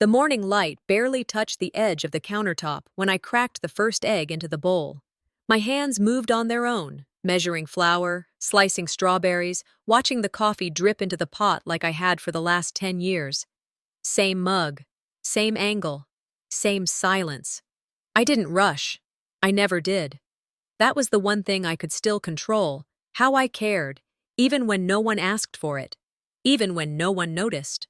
The morning light barely touched the edge of the countertop when I cracked the first egg into the bowl. My hands moved on their own, measuring flour, slicing strawberries, watching the coffee drip into the pot like I had for the last 10 years. Same mug, same angle, same silence. I didn't rush. I never did. That was the one thing I could still control, how I cared, even when no one asked for it, even when no one noticed.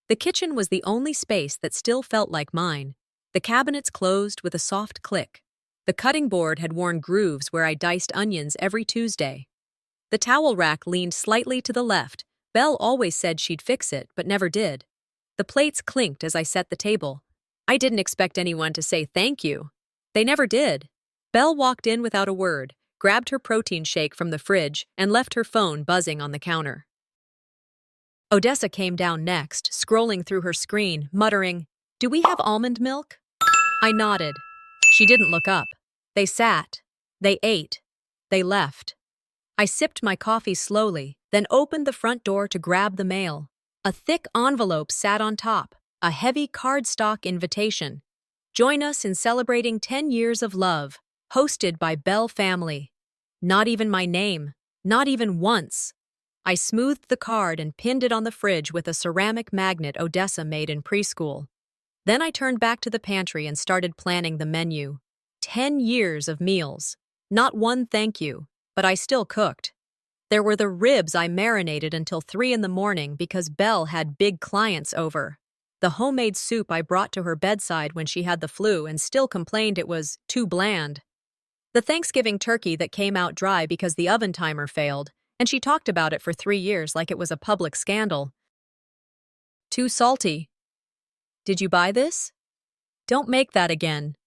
The kitchen was the only space that still felt like mine. The cabinets closed with a soft click. The cutting board had worn grooves where I diced onions every Tuesday. The towel rack leaned slightly to the left. Belle always said she'd fix it, but never did. The plates clinked as I set the table. I didn't expect anyone to say thank you. They never did. Belle walked in without a word, grabbed her protein shake from the fridge, and left her phone buzzing on the counter. Odessa came down next, scrolling through her screen, muttering, "Do we have almond milk?" I nodded. She didn't look up. They sat. They ate. They left. I sipped my coffee slowly, then opened the front door to grab the mail. A thick envelope sat on top, a heavy cardstock invitation. Join us in celebrating 10 years of love, hosted by Bell Family. Not even my name. Not even once. I smoothed the card and pinned it on the fridge with a ceramic magnet Odessa made in preschool. Then I turned back to the pantry and started planning the menu. 10 years of meals. Not one thank you, but I still cooked. There were the ribs I marinated until 3 in the morning because Belle had big clients over. The homemade soup I brought to her bedside when she had the flu and still complained it was too bland. The Thanksgiving turkey that came out dry because the oven timer failed, and she talked about it for 3 years like it was a public scandal. Too salty. Did you buy this? Don't make that again.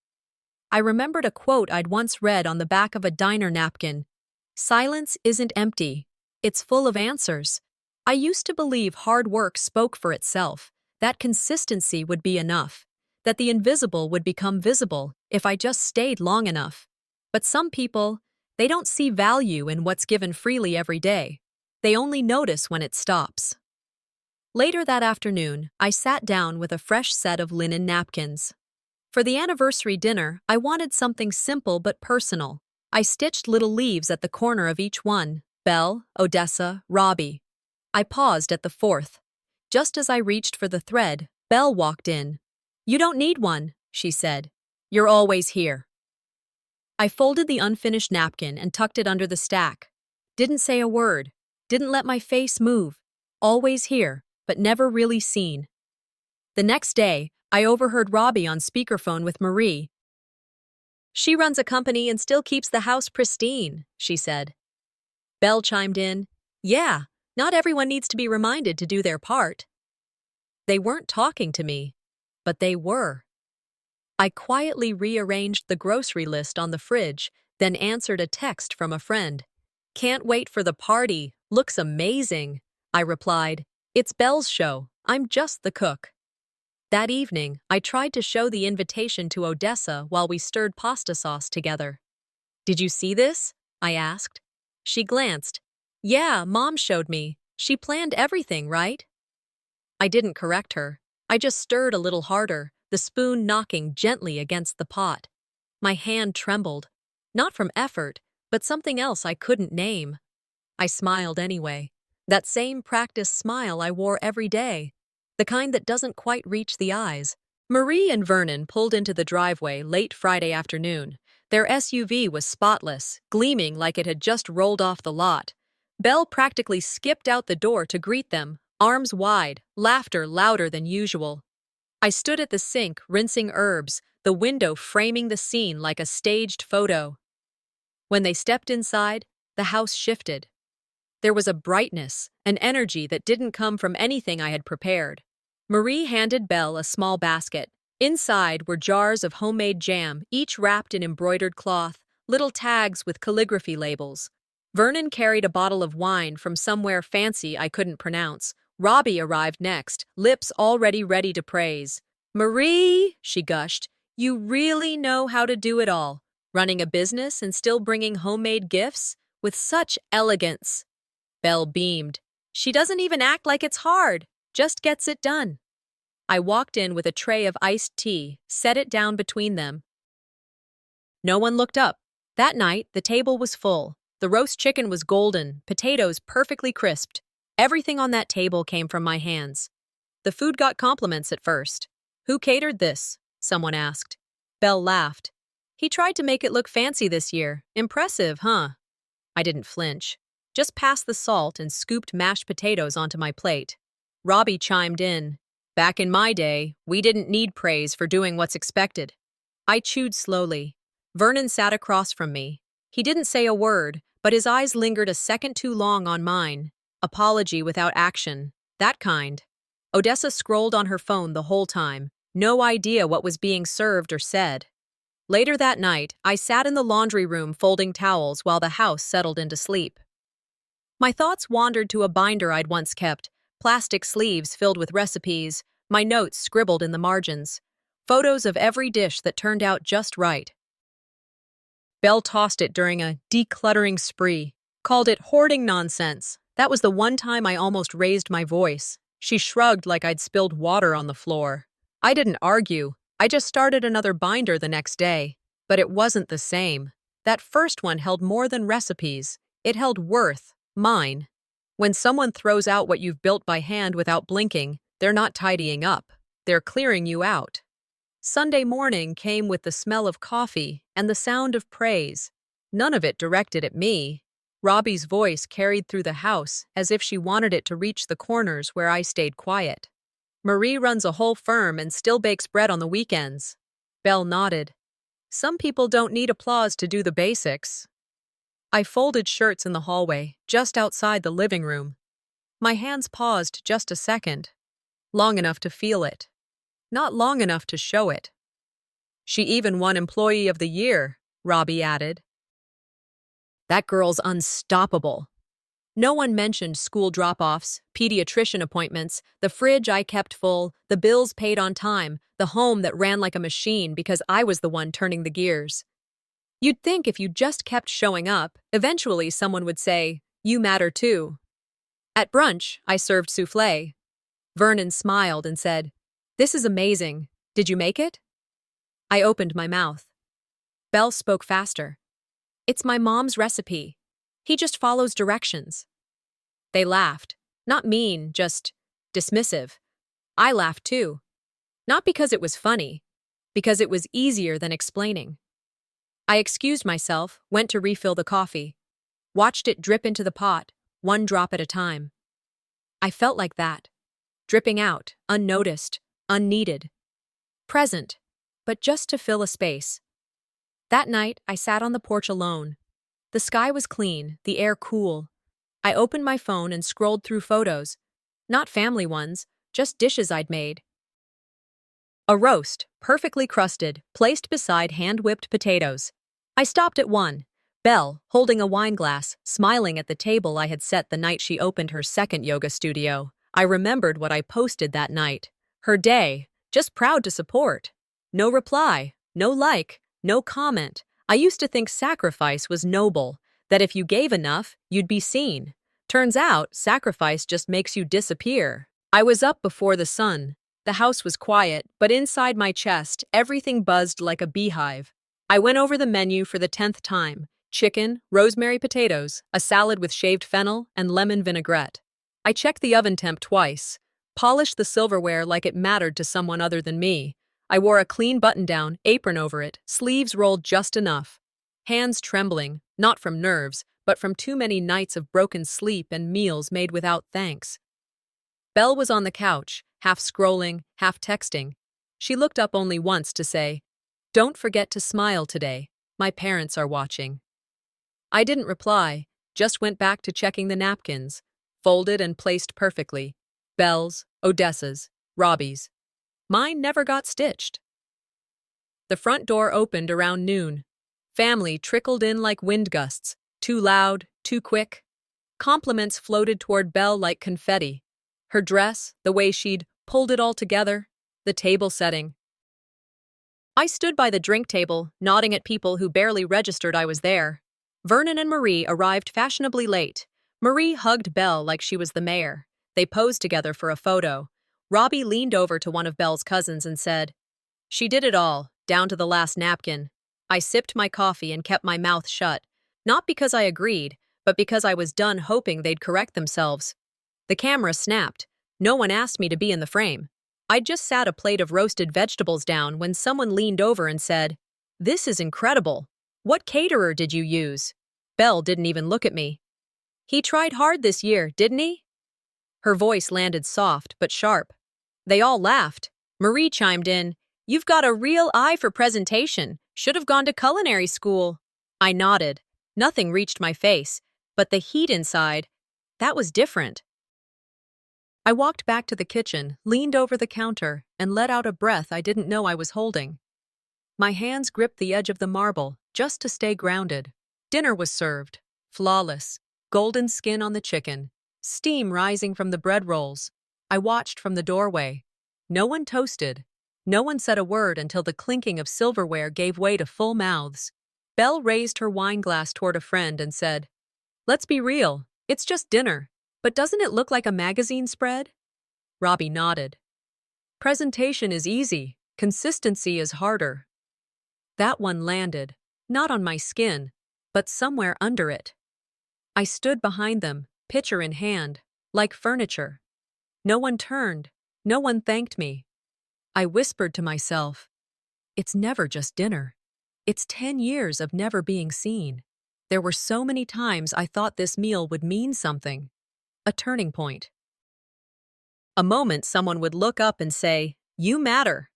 I remembered a quote I'd once read on the back of a diner napkin. Silence isn't empty. It's full of answers. I used to believe hard work spoke for itself, that consistency would be enough, that the invisible would become visible if I just stayed long enough. But some people, they don't see value in what's given freely every day. They only notice when it stops. Later that afternoon, I sat down with a fresh set of linen napkins. For the anniversary dinner, I wanted something simple but personal. I stitched little leaves at the corner of each one: Belle, Odessa, Robbie. I paused at the fourth. Just as I reached for the thread, Belle walked in. "You don't need one," she said. "You're always here." I folded the unfinished napkin and tucked it under the stack. Didn't say a word. Didn't let my face move. Always here, but never really seen. The next day, I overheard Robbie on speakerphone with Marie. "She runs a company and still keeps the house pristine," she said. Belle chimed in, "Yeah, not everyone needs to be reminded to do their part." They weren't talking to me, but they were. I quietly rearranged the grocery list on the fridge, then answered a text from a friend. "Can't wait for the party. Looks amazing." I replied, "It's Belle's show. I'm just the cook." That evening, I tried to show the invitation to Odessa while we stirred pasta sauce together. "Did you see this?" I asked. She glanced. "Yeah, Mom showed me. She planned everything, right?" I didn't correct her. I just stirred a little harder, the spoon knocking gently against the pot. My hand trembled. Not from effort, but something else I couldn't name. I smiled anyway. That same practiced smile I wore every day. The kind that doesn't quite reach the eyes. Marie and Vernon pulled into the driveway late Friday afternoon. Their SUV was spotless, gleaming like it had just rolled off the lot. Belle practically skipped out the door to greet them, arms wide, laughter louder than usual. I stood at the sink, rinsing herbs, the window framing the scene like a staged photo. When they stepped inside, the house shifted. There was a brightness, an energy that didn't come from anything I had prepared. Marie handed Belle a small basket. Inside were jars of homemade jam, each wrapped in embroidered cloth, little tags with calligraphy labels. Vernon carried a bottle of wine from somewhere fancy I couldn't pronounce. Robbie arrived next, lips already ready to praise. "Marie," she gushed, "you really know how to do it all. Running a business and still bringing homemade gifts with such elegance." Belle beamed. "She doesn't even act like it's hard, just gets it done." I walked in with a tray of iced tea, set it down between them. No one looked up. That night, the table was full. The roast chicken was golden, potatoes perfectly crisped. Everything on that table came from my hands. The food got compliments at first. "Who catered this?" someone asked. Belle laughed. "He tried to make it look fancy this year. Impressive, huh?" I didn't flinch. Just passed the salt and scooped mashed potatoes onto my plate. Robbie chimed in. "Back in my day, we didn't need praise for doing what's expected." I chewed slowly. Vernon sat across from me. He didn't say a word, but his eyes lingered a second too long on mine. Apology without action. That kind. Odessa scrolled on her phone the whole time. No idea what was being served or said. Later that night, I sat in the laundry room folding towels while the house settled into sleep. My thoughts wandered to a binder I'd once kept, plastic sleeves filled with recipes, my notes scribbled in the margins, photos of every dish that turned out just right. Belle tossed it during a decluttering spree, called it hoarding nonsense. That was the one time I almost raised my voice. She shrugged like I'd spilled water on the floor. I didn't argue. I just started another binder the next day. But it wasn't the same. That first one held more than recipes. It held worth, mine. When someone throws out what you've built by hand without blinking, they're not tidying up. They're clearing you out. Sunday morning came with the smell of coffee and the sound of praise. None of it directed at me. Robbie's voice carried through the house as if she wanted it to reach the corners where I stayed quiet. "Marie runs a whole firm and still bakes bread on the weekends." Belle nodded. "Some people don't need applause to do the basics." I folded shirts in the hallway, just outside the living room. My hands paused just a second. Long enough to feel it. Not long enough to show it. "She even won Employee of the Year," Robbie added. "That girl's unstoppable." No one mentioned school drop-offs, pediatrician appointments, the fridge I kept full, the bills paid on time, the home that ran like a machine because I was the one turning the gears. You'd think if you just kept showing up, eventually someone would say, "You matter too." At brunch, I served soufflé. Vernon smiled and said, "This is amazing. Did you make it?" I opened my mouth. Belle spoke faster. "It's my mom's recipe. He just follows directions." They laughed. Not mean, just dismissive. I laughed too. Not because it was funny, because it was easier than explaining. I excused myself, went to refill the coffee. Watched it drip into the pot, one drop at a time. I felt like that. Dripping out, unnoticed, unneeded. Present, but just to fill a space. That night, I sat on the porch alone. The sky was clean, the air cool. I opened my phone and scrolled through photos. Not family ones, just dishes I'd made. A roast, perfectly crusted, placed beside hand-whipped potatoes. I stopped at one. Belle, holding a wine glass, smiling at the table I had set the night she opened her second yoga studio. I remembered what I posted that night. Her day, just proud to support. No reply, no like, no comment. I used to think sacrifice was noble, that if you gave enough, you'd be seen. Turns out, sacrifice just makes you disappear. I was up before the sun. The house was quiet, but inside my chest, everything buzzed like a beehive. I went over the menu for the 10th time. Chicken, rosemary potatoes, a salad with shaved fennel, and lemon vinaigrette. I checked the oven temp twice. Polished the silverware like it mattered to someone other than me. I wore a clean button-down, apron over it, sleeves rolled just enough. Hands trembling, not from nerves, but from too many nights of broken sleep and meals made without thanks. Belle was on the couch, half scrolling, half texting. She looked up only once to say, "Don't forget to smile today. My parents are watching." I didn't reply, just went back to checking the napkins, folded and placed perfectly. Belle's, Odessa's, Robbie's. Mine never got stitched. The front door opened around noon. Family trickled in like wind gusts, too loud, too quick. Compliments floated toward Belle like confetti. Her dress, the way she'd pulled it all together, the table setting. I stood by the drink table, nodding at people who barely registered I was there. Vernon and Marie arrived fashionably late. Marie hugged Belle like she was the mayor. They posed together for a photo. Robbie leaned over to one of Belle's cousins and said, "She did it all, down to the last napkin." I sipped my coffee and kept my mouth shut, not because I agreed, but because I was done hoping they'd correct themselves. The camera snapped. No one asked me to be in the frame. I'd just sat a plate of roasted vegetables down when someone leaned over and said, "This is incredible. What caterer did you use?" Belle didn't even look at me. "He tried hard this year, didn't he?" Her voice landed soft but sharp. They all laughed. Marie chimed in, "You've got a real eye for presentation. Should have gone to culinary school." I nodded. Nothing reached my face, but the heat inside, that was different. I walked back to the kitchen, leaned over the counter, and let out a breath I didn't know I was holding. My hands gripped the edge of the marble, just to stay grounded. Dinner was served. Flawless. Golden skin on the chicken. Steam rising from the bread rolls. I watched from the doorway. No one toasted. No one said a word until the clinking of silverware gave way to full mouths. Belle raised her wine glass toward a friend and said, "Let's be real. It's just dinner. But doesn't it look like a magazine spread?" Robbie nodded. "Presentation is easy. Consistency is harder." That one landed, not on my skin, but somewhere under it. I stood behind them, pitcher in hand, like furniture. No one turned. No one thanked me. I whispered to myself, "It's never just dinner. It's 10 years of never being seen." There were so many times I thought this meal would mean something. A turning point. A moment someone would look up and say, "You matter."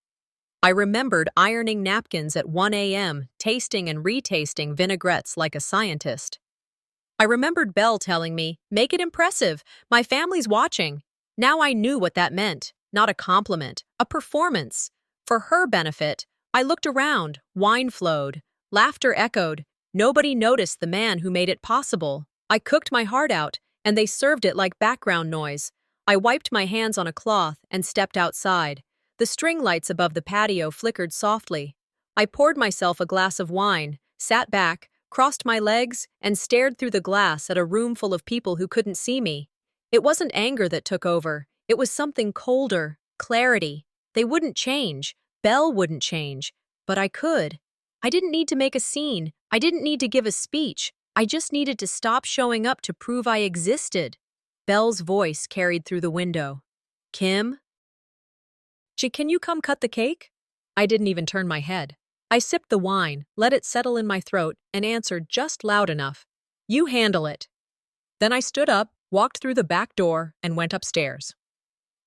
I remembered ironing napkins at 1 a.m., tasting and retasting vinaigrettes like a scientist. I remembered Belle telling me, "Make it impressive. My family's watching." Now I knew what that meant. Not a compliment, a performance. For her benefit, I looked around, wine flowed, laughter echoed. Nobody noticed the man who made it possible. I cooked my heart out, and they served it like background noise. I wiped my hands on a cloth and stepped outside. The string lights above the patio flickered softly. I poured myself a glass of wine, sat back, crossed my legs, and stared through the glass at a room full of people who couldn't see me. It wasn't anger that took over. It was something colder, clarity. They wouldn't change. Belle wouldn't change. But I could. I didn't need to make a scene. I didn't need to give a speech. I just needed to stop showing up to prove I existed. Belle's voice carried through the window. "Kim? Can you come cut the cake?" I didn't even turn my head. I sipped the wine, let it settle in my throat, and answered just loud enough, "You handle it." Then I stood up, walked through the back door, and went upstairs.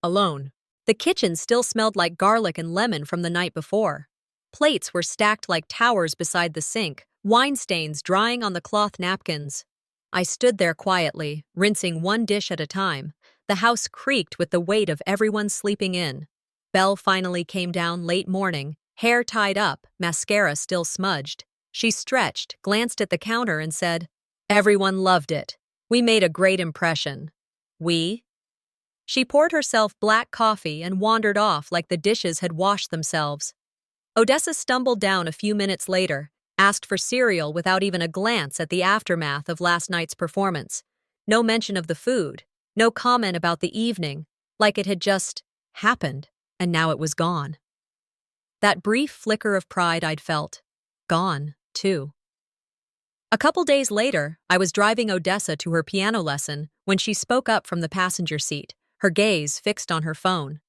Alone. The kitchen still smelled like garlic and lemon from the night before. Plates were stacked like towers beside the sink, wine stains drying on the cloth napkins. I stood there quietly, rinsing one dish at a time. The house creaked with the weight of everyone sleeping in. Belle finally came down late morning, hair tied up, mascara still smudged. She stretched, glanced at the counter, and said, "Everyone loved it. We made a great impression." "We?" She poured herself black coffee and wandered off like the dishes had washed themselves. Odessa stumbled down a few minutes later, asked for cereal without even a glance at the aftermath of last night's performance. No mention of the food, no comment about the evening, like it had just happened, and now it was gone. That brief flicker of pride I'd felt, gone, too. A couple days later, I was driving Odessa to her piano lesson when she spoke up from the passenger seat, her gaze fixed on her phone.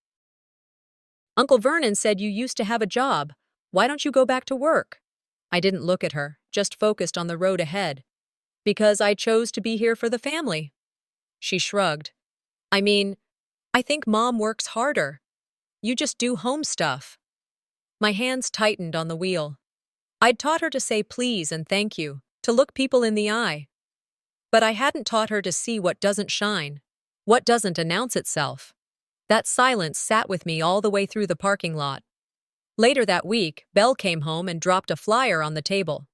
"Uncle Vernon said you used to have a job. Why don't you go back to work?" I didn't look at her, just focused on the road ahead. "Because I chose to be here for the family." She shrugged. "I mean, I think Mom works harder. You just do home stuff." My hands tightened on the wheel. I'd taught her to say please and thank you, to look people in the eye. But I hadn't taught her to see what doesn't shine, what doesn't announce itself. That silence sat with me all the way through the parking lot. Later that week, Belle came home and dropped a flyer on the table.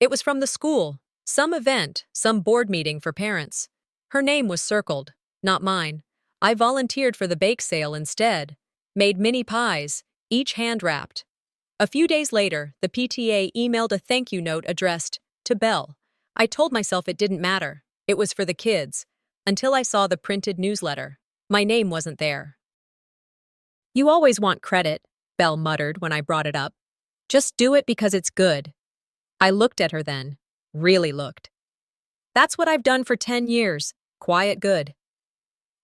It was from the school, some event, some board meeting for parents. Her name was circled, not mine. I volunteered for the bake sale instead, made mini pies, each hand-wrapped. A few days later, the PTA emailed a thank you note addressed to Belle. I told myself it didn't matter. It was for the kids. Until I saw the printed newsletter. My name wasn't there. You always want credit, Belle muttered when I brought it up. Just do it because it's good. I looked at her then. Really looked. That's what I've done for 10 years. Quiet good.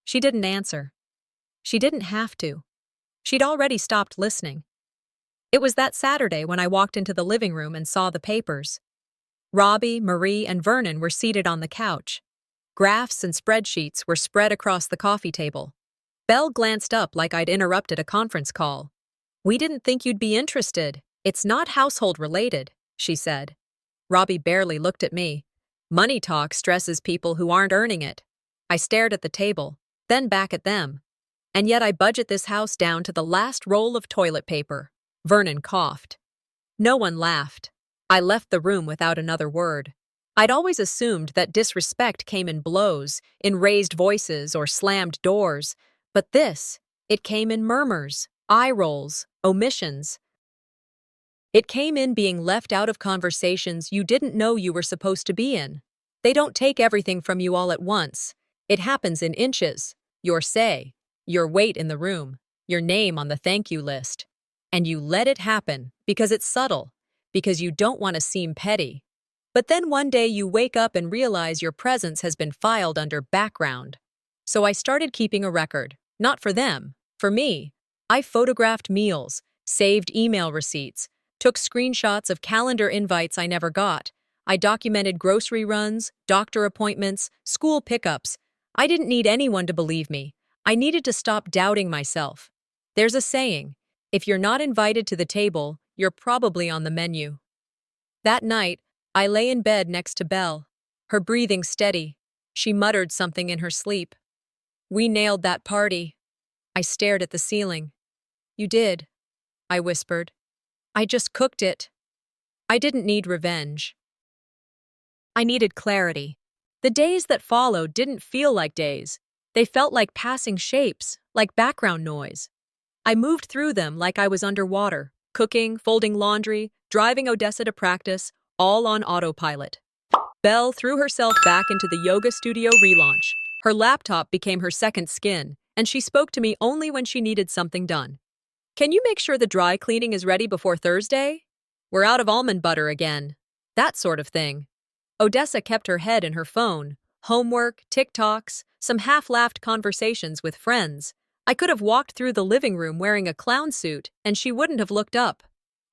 She didn't answer. She didn't have to. She'd already stopped listening. It was that Saturday when I walked into the living room and saw the papers. Robbie, Marie, and Vernon were seated on the couch. Graphs and spreadsheets were spread across the coffee table. Belle glanced up like I'd interrupted a conference call. We didn't think you'd be interested. It's not household related, she said. Robbie barely looked at me. Money talk stresses people who aren't earning it. I stared at the table, then back at them. And yet I budget this house down to the last roll of toilet paper. Vernon coughed. No one laughed. I left the room without another word. I'd always assumed that disrespect came in blows, in raised voices or slammed doors. But it came in murmurs, eye rolls, omissions. It came in being left out of conversations you didn't know you were supposed to be in. They don't take everything from you all at once. It happens in inches. Your say, your weight in the room, your name on the thank you list. And you let it happen because it's subtle, because you don't want to seem petty. But then one day you wake up and realize your presence has been filed under background. So I started keeping a record, not for them, for me. I photographed meals, saved email receipts, took screenshots of calendar invites I never got. I documented grocery runs, doctor appointments, school pickups. I didn't need anyone to believe me. I needed to stop doubting myself. There's a saying, if you're not invited to the table, you're probably on the menu. That night, I lay in bed next to Belle, her breathing steady. She muttered something in her sleep. We nailed that party. I stared at the ceiling. You did, I whispered. I just cooked it. I didn't need revenge. I needed clarity. The days that followed didn't feel like days. They felt like passing shapes, like background noise. I moved through them like I was underwater, cooking, folding laundry, driving Odessa to practice, all on autopilot. Belle threw herself back into the yoga studio relaunch. Her laptop became her second skin, and she spoke to me only when she needed something done. Can you make sure the dry cleaning is ready before Thursday? We're out of almond butter again. That sort of thing. Odessa kept her head in her phone. Homework, TikToks, some half-laughed conversations with friends. I could have walked through the living room wearing a clown suit, and she wouldn't have looked up.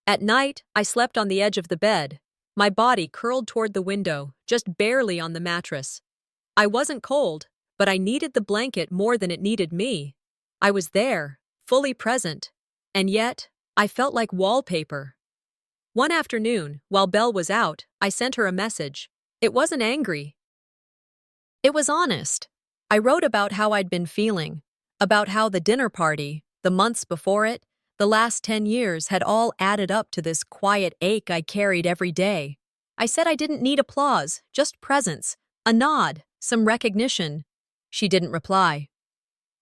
At night, I slept on the edge of the bed. My body curled toward the window, just barely on the mattress. I wasn't cold, but I needed the blanket more than it needed me. I was there, fully present. And yet, I felt like wallpaper. One afternoon, while Belle was out, I sent her a message. It wasn't angry. It was honest. I wrote about how I'd been feeling, about how the dinner party, the months before it, the last 10 years had all added up to this quiet ache I carried every day. I said I didn't need applause, just presence, a nod, some recognition. She didn't reply.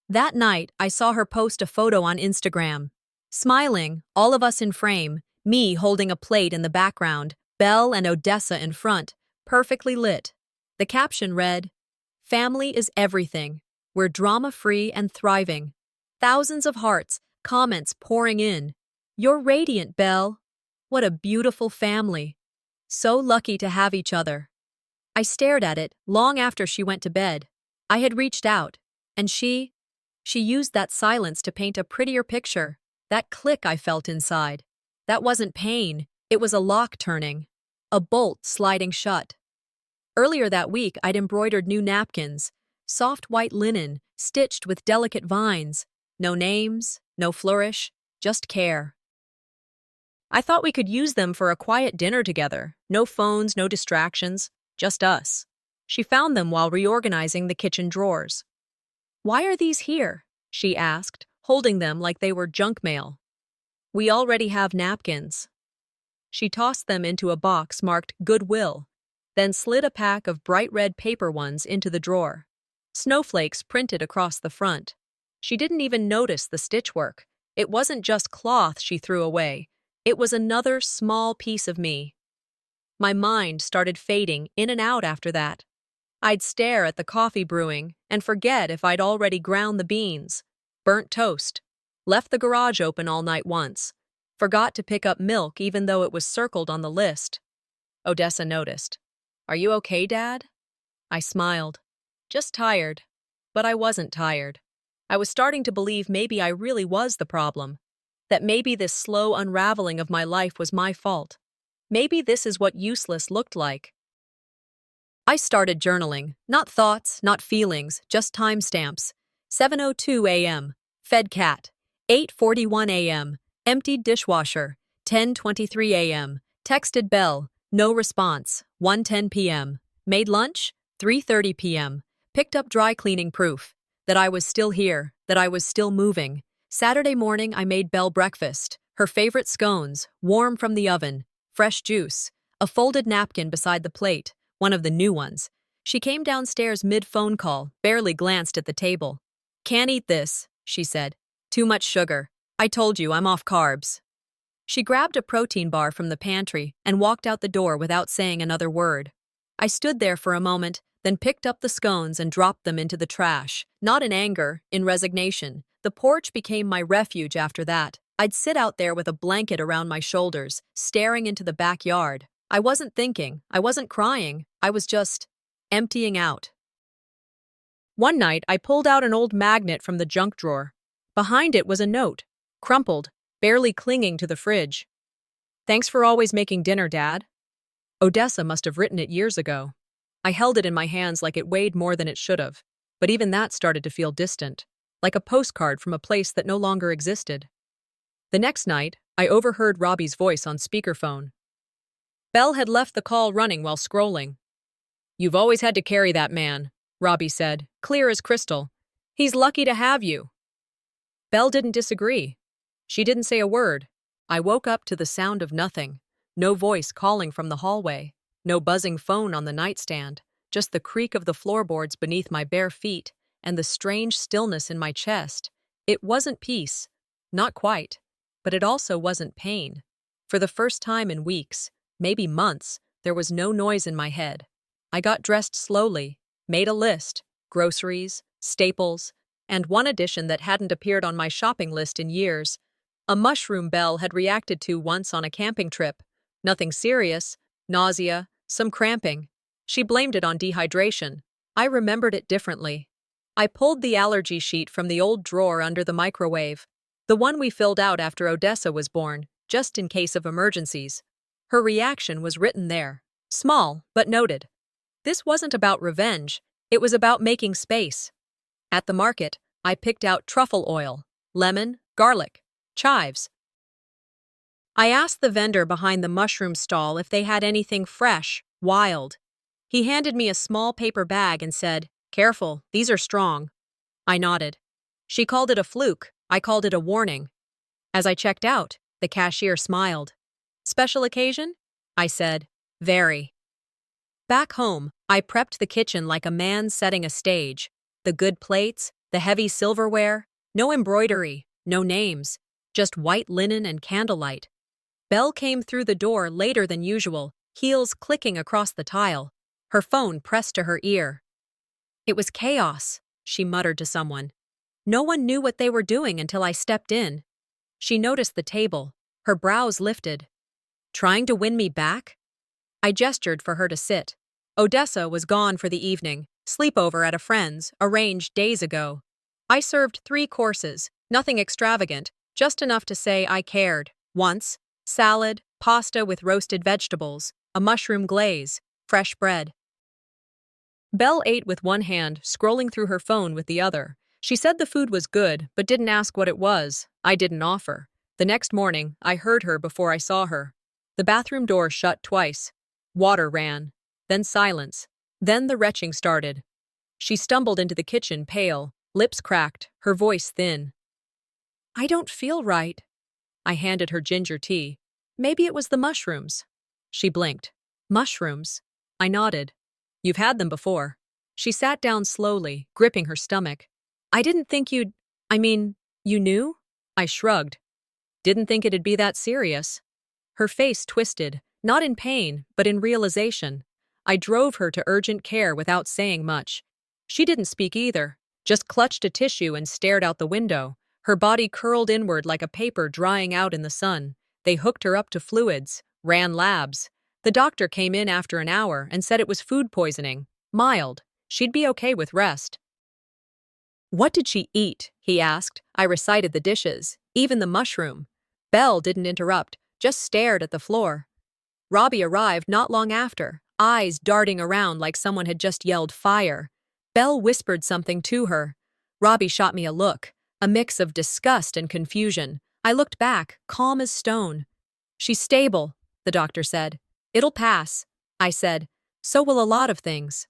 That night, I saw her post a photo on Instagram. Smiling, all of us in frame, me holding a plate in the background, Belle and Odessa in front, perfectly lit. The caption read, "Family is everything. We're drama-free and thriving." Thousands of hearts, comments pouring in. You're radiant, Belle. What a beautiful family. So lucky to have each other. I stared at it long after she went to bed. I had reached out, and she used that silence to paint a prettier picture. That click I felt inside. That wasn't pain, it was a lock turning. A bolt sliding shut. Earlier that week, I'd embroidered new napkins. Soft white linen, stitched with delicate vines. No names, no flourish, just care. I thought we could use them for a quiet dinner together. No phones, no distractions, just us. She found them while reorganizing the kitchen drawers. Why are these here? She asked, holding them like they were junk mail. We already have napkins. She tossed them into a box marked Goodwill, then slid a pack of bright red paper ones into the drawer. Snowflakes printed across the front. She didn't even notice the stitchwork. It wasn't just cloth she threw away. It was another small piece of me. My mind started fading in and out after that. I'd stare at the coffee brewing and forget if I'd already ground the beans. Burnt toast. Left the garage open all night once. Forgot to pick up milk even though it was circled on the list. Odessa noticed. Are you okay, Dad? I smiled. Just tired. But I wasn't tired. I was starting to believe maybe I really was the problem. That maybe this slow unraveling of my life was my fault. Maybe this is what useless looked like. I started journaling. Not thoughts, not feelings, just timestamps. 7:02 a.m. Fed cat. 8:41 a.m. Emptied dishwasher. 10:23 a.m. Texted Belle. No response. 1:10 p.m. Made lunch. 3:30 p.m. Picked up dry cleaning proof. That I was still here. That I was still moving. Saturday morning I made Belle breakfast. Her favorite scones, warm from the oven. Fresh juice. A folded napkin beside the plate. One of the new ones. She came downstairs mid-phone call, barely glanced at the table. Can't eat this, she said. Too much sugar. I told you I'm off carbs. She grabbed a protein bar from the pantry and walked out the door without saying another word. I stood there for a moment, then picked up the scones and dropped them into the trash. Not in anger, in resignation. The porch became my refuge after that. I'd sit out there with a blanket around my shoulders, staring into the backyard. I wasn't thinking, I wasn't crying, I was just emptying out. One night, I pulled out an old magnet from the junk drawer. Behind it was a note, crumpled, barely clinging to the fridge. Thanks for always making dinner, Dad. Odessa must have written it years ago. I held it in my hands like it weighed more than it should have, but even that started to feel distant, like a postcard from a place that no longer existed. The next night, I overheard Robbie's voice on speakerphone. Belle had left the call running while scrolling. You've always had to carry that man, Robbie said, clear as crystal. He's lucky to have you. Belle didn't disagree. She didn't say a word. I woke up to the sound of nothing. No voice calling from the hallway. No buzzing phone on the nightstand. Just the creak of the floorboards beneath my bare feet and the strange stillness in my chest. It wasn't peace. Not quite. But it also wasn't pain. For the first time in weeks, maybe months, there was no noise in my head. I got dressed slowly, made a list, groceries, staples, and one addition that hadn't appeared on my shopping list in years. A mushroom Belle had reacted to once on a camping trip. Nothing serious, nausea, some cramping. She blamed it on dehydration. I remembered it differently. I pulled the allergy sheet from the old drawer under the microwave, the one we filled out after Odessa was born, just in case of emergencies. Her reaction was written there. Small, but noted. This wasn't about revenge. It was about making space. At the market, I picked out truffle oil, lemon, garlic, chives. I asked the vendor behind the mushroom stall if they had anything fresh, wild. He handed me a small paper bag and said, Careful, these are strong. I nodded. She called it a fluke. I called it a warning. As I checked out, the cashier smiled. Special occasion? I said, Very. Back home, I prepped the kitchen like a man setting a stage. The good plates, the heavy silverware, no embroidery, no names, just white linen and candlelight. Belle came through the door later than usual, heels clicking across the tile, her phone pressed to her ear. It was chaos, she muttered to someone. No one knew what they were doing until I stepped in. She noticed the table, her brows lifted. Trying to win me back? I gestured for her to sit. Odessa was gone for the evening, sleepover at a friend's, arranged days ago. I served 3 courses, nothing extravagant, just enough to say I cared. Once, salad, pasta with roasted vegetables, a mushroom glaze, fresh bread. Belle ate with one hand, scrolling through her phone with the other. She said the food was good, but didn't ask what it was. I didn't offer. The next morning, I heard her before I saw her. The bathroom door shut twice. Water ran. Then silence. Then the retching started. She stumbled into the kitchen, pale, lips cracked, her voice thin. I don't feel right. I handed her ginger tea. Maybe it was the mushrooms. She blinked. Mushrooms? I nodded. You've had them before. She sat down slowly, gripping her stomach. I didn't think you knew? I shrugged. Didn't think it'd be that serious. Her face twisted, not in pain, but in realization. I drove her to urgent care without saying much. She didn't speak either, just clutched a tissue and stared out the window, Her body curled inward like a paper drying out in the sun. They hooked her up to fluids, ran labs. The doctor came in after an hour and said it was food poisoning. Mild. She'd be okay with rest. What did she eat? He asked. I recited the dishes, even the mushroom. Belle didn't interrupt, just stared at the floor. Robbie arrived not long after, eyes darting around like someone had just yelled fire. Belle whispered something to her. Robbie shot me a look, a mix of disgust and confusion. I looked back, calm as stone. She's stable, the doctor said. It'll pass, I said. So will a lot of things.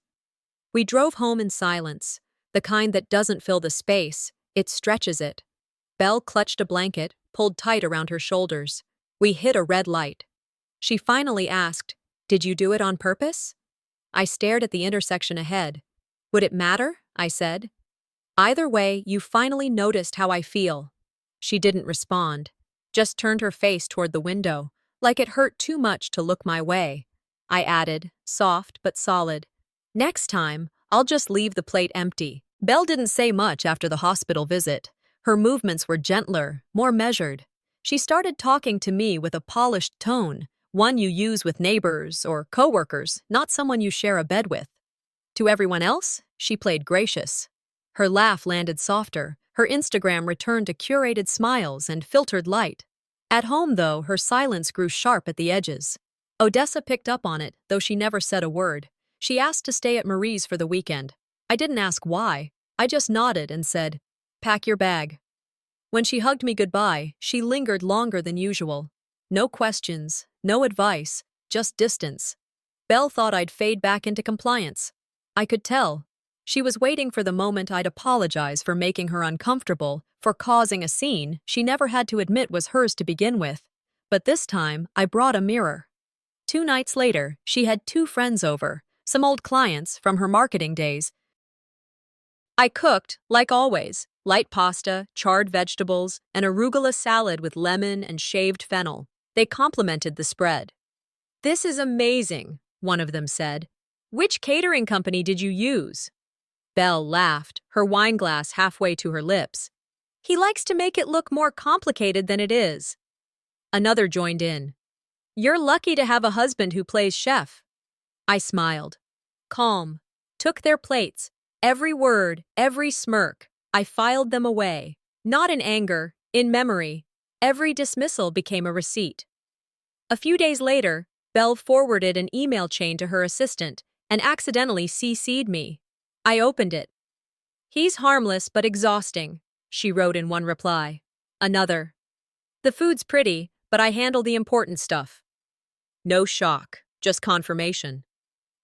We drove home in silence, the kind that doesn't fill the space, it stretches it. Belle clutched a blanket, pulled tight around her shoulders. We hit a red light. She finally asked, "Did you do it on purpose?" I stared at the intersection ahead. "Would it matter?" I said. "Either way, you finally noticed how I feel." She didn't respond, just turned her face toward the window, like it hurt too much to look my way. I added, soft but solid, "Next time, I'll just leave the plate empty." Belle didn't say much after the hospital visit. Her movements were gentler, more measured. She started talking to me with a polished tone, one you use with neighbors or coworkers, not someone you share a bed with. To everyone else, she played gracious. Her laugh landed softer, her Instagram returned to curated smiles and filtered light. At home, though, her silence grew sharp at the edges. Odessa picked up on it, though she never said a word. She asked to stay at Marie's for the weekend. I didn't ask why. I just nodded and said, "Pack your bag." When she hugged me goodbye, she lingered longer than usual. No questions, no advice, just distance. Belle thought I'd fade back into compliance. I could tell. She was waiting for the moment I'd apologize for making her uncomfortable, for causing a scene she never had to admit was hers to begin with. But this time, I brought a mirror. 2 nights later, she had 2 friends over, some old clients from her marketing days. I cooked, like always, light pasta, charred vegetables, and arugula salad with lemon and shaved fennel. They complimented the spread. "This is amazing," one of them said. "Which catering company did you use?" Belle laughed, her wine glass halfway to her lips. "He likes to make it look more complicated than it is." Another joined in. "You're lucky to have a husband who plays chef." I smiled. Calm. Took their plates. Every word, every smirk. I filed them away. Not in anger, in memory. Every dismissal became a receipt. A few days later, Belle forwarded an email chain to her assistant and accidentally CC'd me. I opened it. "He's harmless but exhausting," she wrote in one reply. Another. "The food's pretty, but I handle the important stuff." No shock, just confirmation.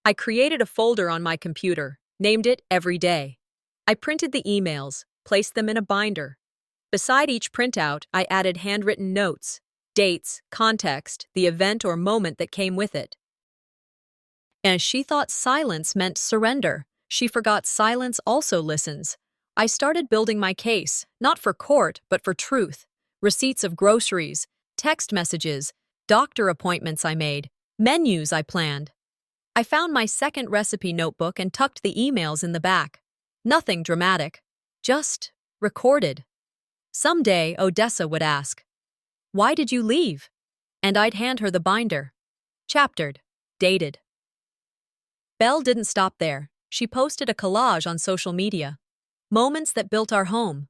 I created a folder on my computer, named it Every Day. I printed the emails, placed them in a binder. Beside each printout, I added handwritten notes, dates, context, the event or moment that came with it. And she thought silence meant surrender. She forgot silence also listens. I started building my case, not for court, but for truth. Receipts of groceries, text messages, doctor appointments I made, menus I planned. I found my second recipe notebook and tucked the emails in the back. Nothing dramatic, just recorded. Someday, Odessa would ask, "Why did you leave?" And I'd hand her the binder. Chaptered, dated. Belle didn't stop there. She posted a collage on social media. Moments that built our home.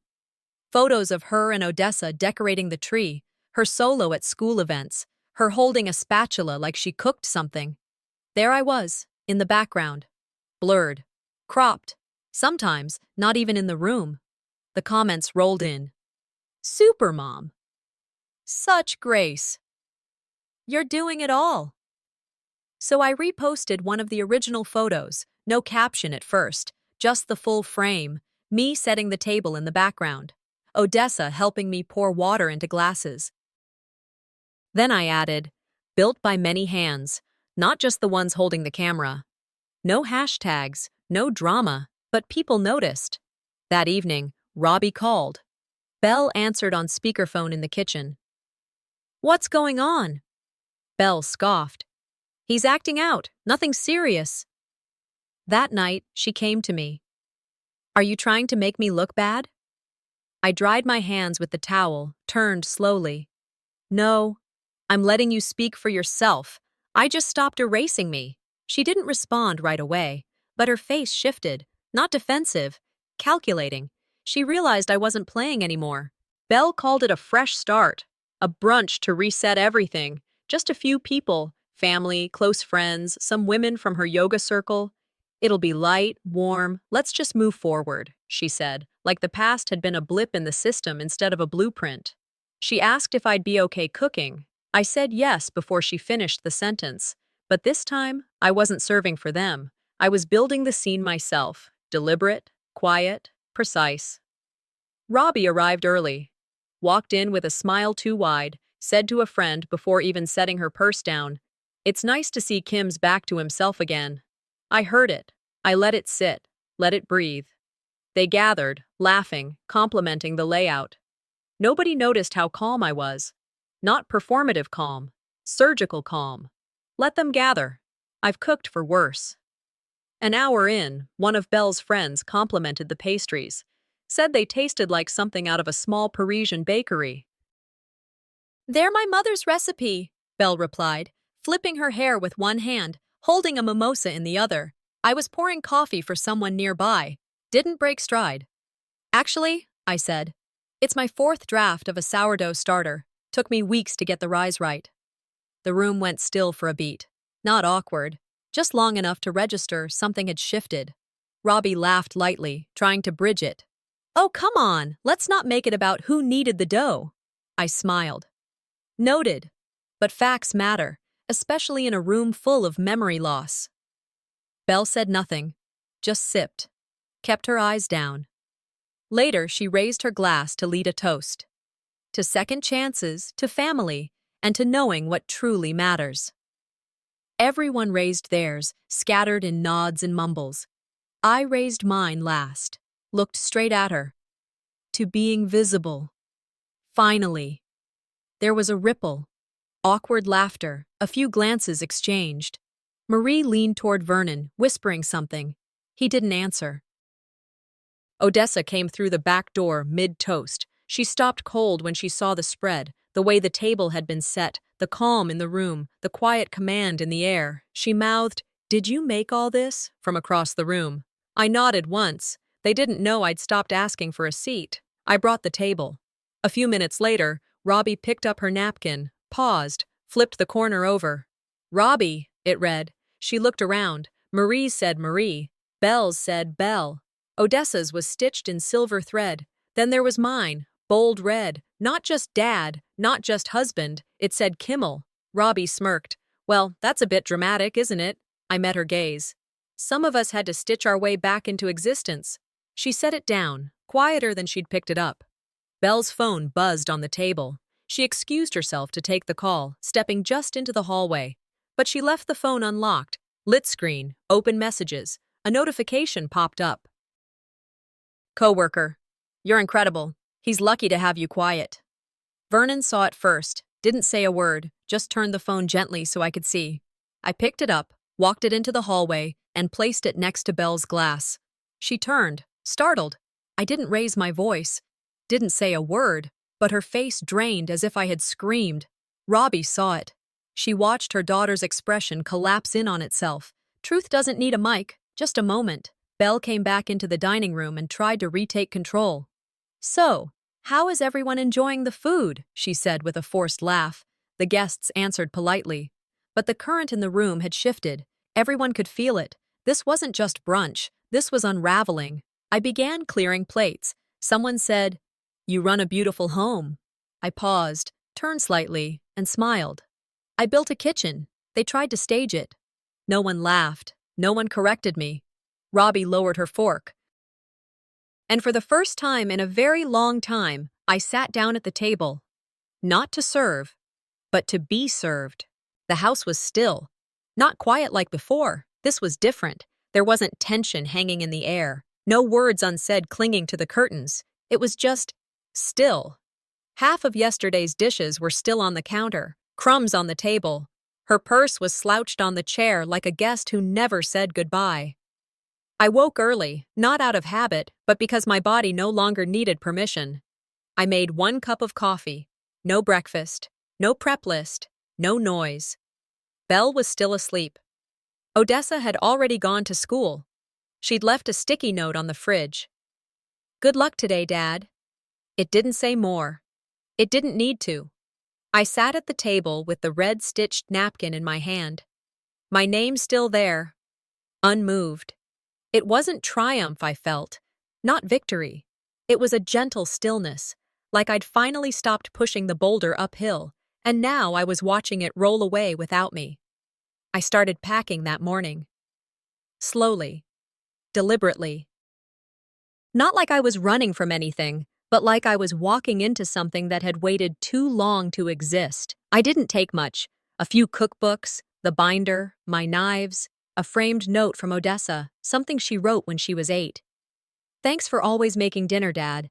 Photos of her and Odessa decorating the tree, her solo at school events, her holding a spatula like she cooked something. There I was, in the background. Blurred. Cropped. Sometimes, not even in the room. The comments rolled in. "Supermom. Such grace. You're doing it all." So I reposted one of the original photos, no caption at first, just the full frame, me setting the table in the background, Odessa helping me pour water into glasses. Then I added, "Built by many hands, not just the ones holding the camera." No hashtags, no drama, but people noticed. That evening, Robbie called. Belle answered on speakerphone in the kitchen. "What's going on?" Belle scoffed. "He's acting out, nothing serious." That night, she came to me. "Are you trying to make me look bad?" I dried my hands with the towel, turned slowly. No, I'm letting you speak for yourself. I just stopped erasing me. She didn't respond right away, but her face shifted, not defensive, calculating. She realized I wasn't playing anymore. Belle called it a fresh start, a brunch to reset everything. Just a few people, family, close friends, some women from her yoga circle. It'll be light, warm, let's just move forward, she said, like the past had been a blip in the system instead of a blueprint. She asked if I'd be okay cooking. I said yes before she finished the sentence. But this time, I wasn't serving for them. I was building the scene myself, deliberate, quiet, precise. Robbie arrived early, walked in with a smile too wide, said to a friend before even setting her purse down, "It's nice to see Kim's back to himself again." I heard it. I let it sit, let it breathe. They gathered, laughing, complimenting the layout. Nobody noticed how calm I was. Not performative calm, surgical calm. Let them gather. I've cooked for worse. An hour in, one of Belle's friends complimented the pastries, said they tasted like something out of a small Parisian bakery. "They're my mother's recipe," Belle replied, flipping her hair with one hand, holding a mimosa in the other. I was pouring coffee for someone nearby. Didn't break stride. "Actually," I said, "it's my fourth draft of a sourdough starter. Took me weeks to get the rise right." The room went still for a beat. Not awkward, just long enough to register something had shifted. Robbie laughed lightly, trying to bridge it. "Oh, come on, let's not make it about who kneaded the dough." I smiled. "Noted. But facts matter, especially in a room full of memory loss." Belle said nothing, just sipped, kept her eyes down. Later, she raised her glass to lead a toast. To second chances, to family, and to knowing what truly matters. Everyone raised theirs, scattered in nods and mumbles. I raised mine last, looked straight at her. To being visible. Finally. There was a ripple. Awkward laughter, a few glances exchanged. Marie leaned toward Vernon, whispering something. He didn't answer. Odessa came through the back door mid-toast. She stopped cold when she saw the spread, the way the table had been set, the calm in the room, the quiet command in the air. She mouthed, "Did you make all this?" from across the room. I nodded once. They didn't know I'd stopped asking for a seat. I brought the table. A few minutes later, Robbie picked up her napkin, paused, flipped the corner over. "Robbie," it read. She looked around. Marie's said Marie. Belle's said Belle. Odessa's was stitched in silver thread. Then there was mine, bold red. Not just dad, not just husband. It said Kimmel. Robbie smirked. "Well, that's a bit dramatic, isn't it?" I met her gaze. "Some of us had to stitch our way back into existence." She set it down, quieter than she'd picked it up. Belle's phone buzzed on the table. She excused herself to take the call, stepping just into the hallway. But she left the phone unlocked. Lit screen, open messages. A notification popped up. "Coworker. You're incredible. He's lucky to have you quiet." Vernon saw it first, didn't say a word, just turned the phone gently so I could see. I picked it up, walked it into the hallway, and placed it next to Belle's glass. She turned, startled. I didn't raise my voice, didn't say a word, but her face drained as if I had screamed. Robbie saw it. She watched her daughter's expression collapse in on itself. Truth doesn't need a mic, just a moment. Belle came back into the dining room and tried to retake control. "So, how is everyone enjoying the food?" she said with a forced laugh. The guests answered politely. But the current in the room had shifted. Everyone could feel it. This wasn't just brunch. This was unraveling. I began clearing plates. Someone said, "You run a beautiful home." I paused, turned slightly, and smiled. I built a kitchen. They tried to stage it. No one laughed. No one corrected me. Robbie lowered her fork. And for the first time in a very long time, I sat down at the table. Not to serve, but to be served. The house was still. Not quiet like before. This was different. There wasn't tension hanging in the air. No words unsaid clinging to the curtains. It was just still. Half of yesterday's dishes were still on the counter, crumbs on the table. Her purse was slouched on the chair like a guest who never said goodbye. I woke early, not out of habit, but because my body no longer needed permission. I made 1 cup of coffee. No breakfast. No prep list. No noise. Belle was still asleep. Odessa had already gone to school. She'd left a sticky note on the fridge. "Good luck today, Dad." It didn't say more. It didn't need to. I sat at the table with the red-stitched napkin in my hand. My name still there, unmoved. It wasn't triumph I felt, not victory. It was a gentle stillness, like I'd finally stopped pushing the boulder uphill, and now I was watching it roll away without me. I started packing that morning. Slowly. Deliberately. Not like I was running from anything, but like I was walking into something that had waited too long to exist. I didn't take much. A few cookbooks, the binder, my knives, a framed note from Odessa, something she wrote when she was 8. "Thanks for always making dinner, Dad."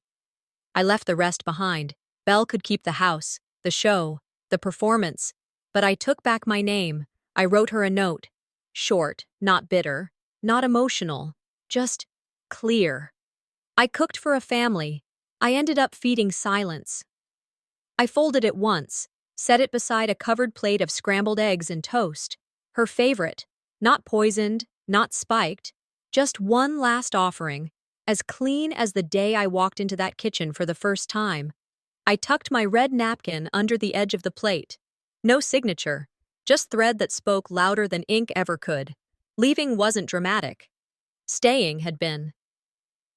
I left the rest behind. Belle could keep the house, the show, the performance, but I took back my name. I wrote her a note. Short, not bitter, not emotional, just clear. I cooked for a family. I ended up feeding silence. I folded it once, set it beside a covered plate of scrambled eggs and toast. Her favorite, not poisoned, not spiked, just one last offering, as clean as the day I walked into that kitchen for the first time. I tucked my red napkin under the edge of the plate. No signature, just thread that spoke louder than ink ever could. Leaving wasn't dramatic. Staying had been.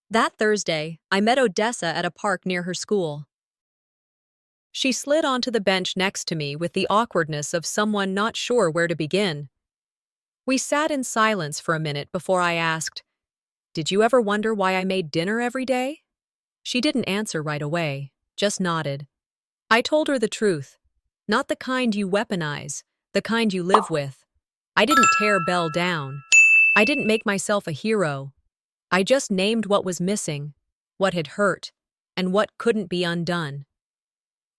That Thursday, I met Odessa at a park near her school. She slid onto the bench next to me with the awkwardness of someone not sure where to begin. We sat in silence for a minute before I asked, "Did you ever wonder why I made dinner every day?" She didn't answer right away, just nodded. I told her the truth. Not the kind you weaponize, the kind you live with. I didn't tear Belle down. I didn't make myself a hero. I just named what was missing, what had hurt, and what couldn't be undone.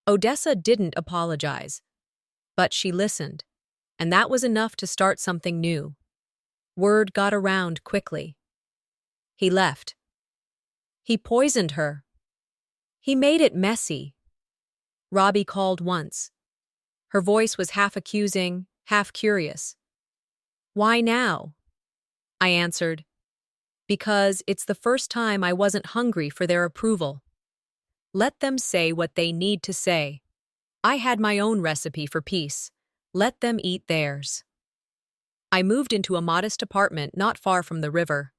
Odessa didn't apologize, but she listened, and that was enough to start something new. Word got around quickly. He left. He poisoned her. He made it messy. Robbie called once. Her voice was half accusing, half curious. "Why now?" I answered, "Because it's the first time I wasn't hungry for their approval. Let them say what they need to say. I had my own recipe for peace. Let them eat theirs." I moved into a modest apartment not far from the river.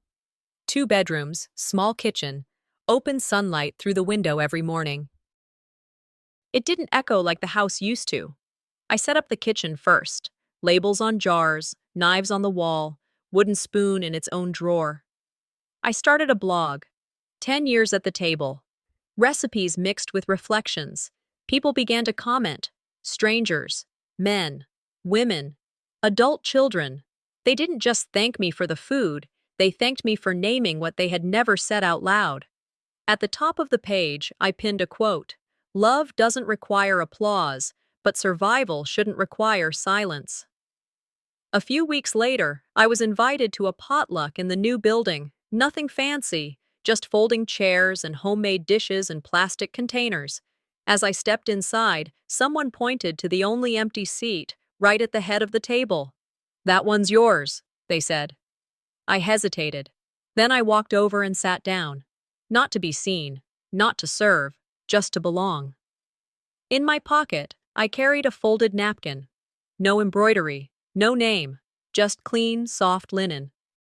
2 bedrooms, small kitchen, open sunlight through the window every morning. It didn't echo like the house used to. I set up the kitchen first. Labels on jars, knives on the wall, wooden spoon in its own drawer. I started a blog. 10 years at the table. Recipes mixed with reflections. People began to comment. Strangers, men, women, adult children. They didn't just thank me for the food, they thanked me for naming what they had never said out loud. At the top of the page, I pinned a quote. "Love doesn't require applause, but survival shouldn't require silence." A few weeks later, I was invited to a potluck in the new building. Nothing fancy, just folding chairs and homemade dishes in plastic containers. As I stepped inside, someone pointed to the only empty seat, right at the head of the table. "That one's yours," they said. I hesitated. Then I walked over and sat down. Not to be seen, not to serve, just to belong. In my pocket, I carried a folded napkin. No embroidery, no name, just clean, soft linen.